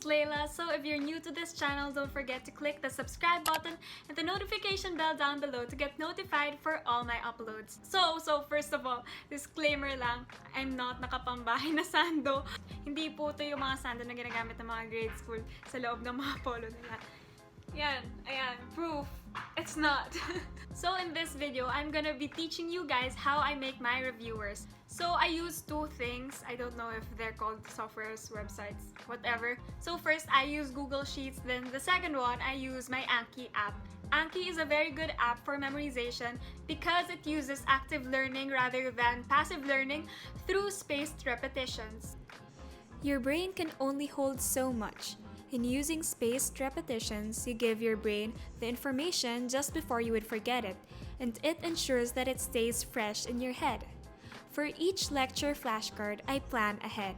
Leila. So if you're new to this channel, don't forget to click the subscribe button and the notification bell down below to get notified for all my uploads. So first of all, disclaimer lang, I'm not nakapambahay na sando. Hindi po ito yung mga sando na ginagamit ng mga grade school sa loob ng mga polo nila. Yan, ayan, proof. It's not. So in this video, I'm gonna be teaching you guys how I make my reviewers. So I use two things. I don't know if they're called softwares, websites, whatever. So first, I use Google Sheets. Then the second one, I use my Anki app. Anki is a very good app for memorization because it uses active learning rather than passive learning through spaced repetitions. Your brain can only hold so much. In using spaced repetitions, you give your brain the information just before you would forget it, and it ensures that it stays fresh in your head. For each lecture flashcard, I plan ahead.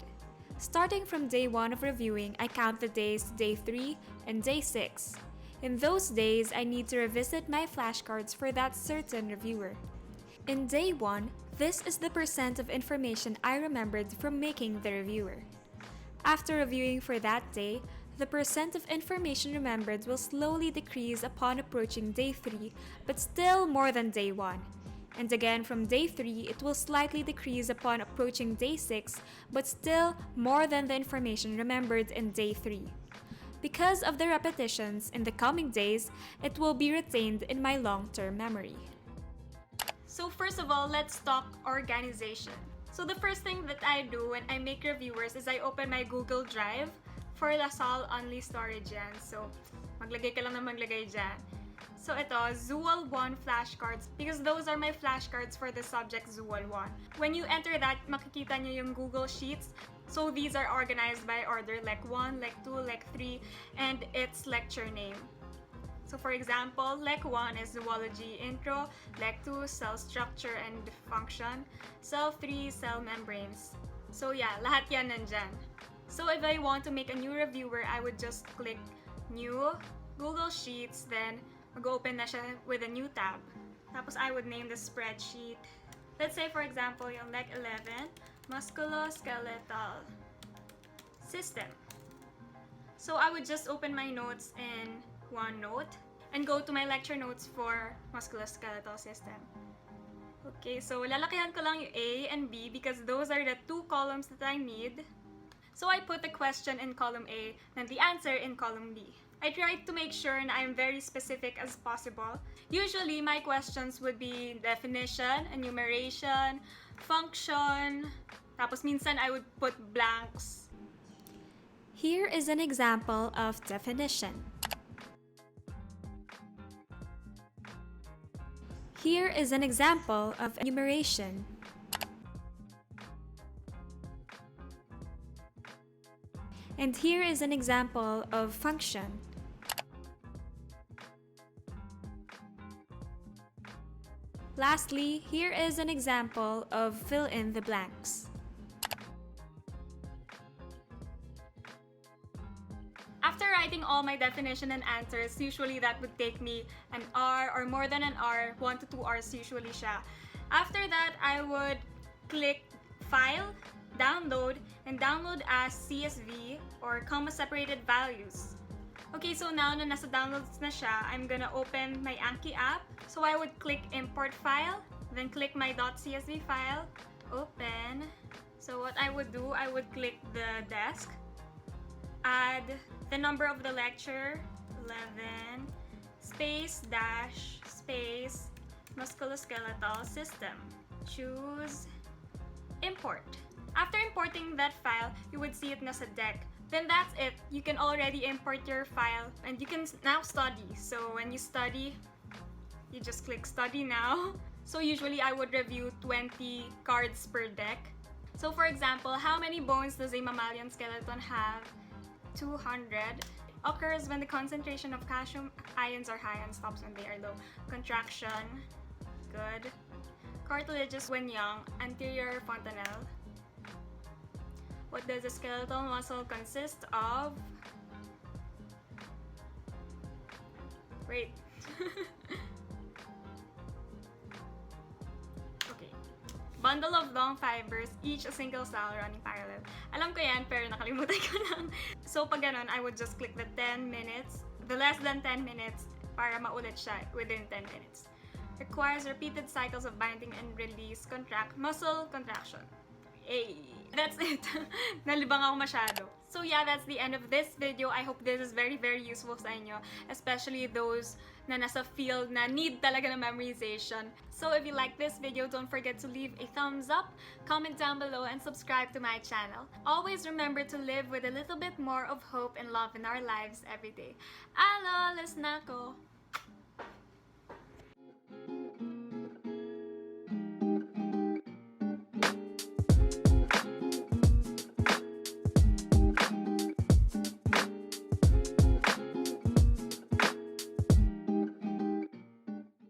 Starting from day 1 of reviewing, I count the days day 3 and day 6. In those days, I need to revisit my flashcards for that certain reviewer. In day 1, this is the percent of information I remembered from making the reviewer. After reviewing for that day, the percent of information remembered will slowly decrease upon approaching day 3, but still more than day 1. And again from day 3, it will slightly decrease upon approaching day 6, but still more than the information remembered in day 3. Because of the repetitions in the coming days, it will be retained in my long-term memory. So first of all, let's talk organization. So the first thing that I do when I make reviewers is I open my Google Drive. For Lasal only storage yan. So, maglagay ka lang na maglagay dyan. So ito, Zool 1 flashcards because those are my flashcards for the subject Zool 1. When you enter that, makikita nyo yung Google Sheets. So these are organized by order, like 1, like 2, like 3, and its lecture name. So for example, Lec 1 is Zoology Intro, Lec 2, Cell Structure and Function, Cell 3, Cell Membranes. So yeah, lahat yan nandyan. So if I want to make a new reviewer, I would just click New, Google Sheets, then mag-open na siya with a new tab. Tapos I would name the spreadsheet. Let's say for example, yung Lec 11, Musculoskeletal System. So I would just open my notes in OneNote and go to my lecture notes for musculoskeletal system. Okay, so lalakihan ko lang yung A and B because those are the two columns that I need. So I put the question in column A and the answer in column B. I tried to make sure that I'm very specific as possible. Usually, my questions would be definition, enumeration, function, tapos minsan I would put blanks. Here is an example of definition. Here is an example of enumeration. And here is an example of function. Lastly, here is an example of fill in the blanks. After writing all my definition and answers, usually that would take me an hour or more than an hour, 1 to 2 hours usually siya. After that, I would click File, Download, and download as CSV or comma-separated values. Okay, so now na nasa downloads na siya, I'm gonna open my Anki app. So I would click Import File, then click my .csv file, open. So what I would do, I would click the desk, add the number of the lecture, 11, space, dash, space, musculoskeletal system. Choose Import. After importing that file, you would see it nasa deck. Then that's it. You can already import your file and you can now study. So when you study, you just click Study Now. So usually I would review 20 cards per deck. So for example, how many bones does a mammalian skeleton have? 200. Occurs when the concentration of calcium ions are high and stops when they are low. Contraction. Good. Cartilages when young. Anterior fontanelle. What does a skeletal muscle consist of? Wait. Okay. Bundle of long fibers, each a single cell running parallel. Alam ko yan, pero nakalimutan ko lang. So pag ganun, I would just click the 10 minutes, the less than 10 minutes, para maulit siya within 10 minutes. Requires repeated cycles of binding and release, muscle contraction. That's it. Nalibang ako masyado. So yeah, that's the end of this video. I hope this is very, very useful sa inyo, especially those na nasa field na need talaga ng memorization. So if you like this video, don't forget to leave a thumbs up, comment down below, and subscribe to my channel. Always remember to live with a little bit more of hope and love in our lives every day. Aloles na ko!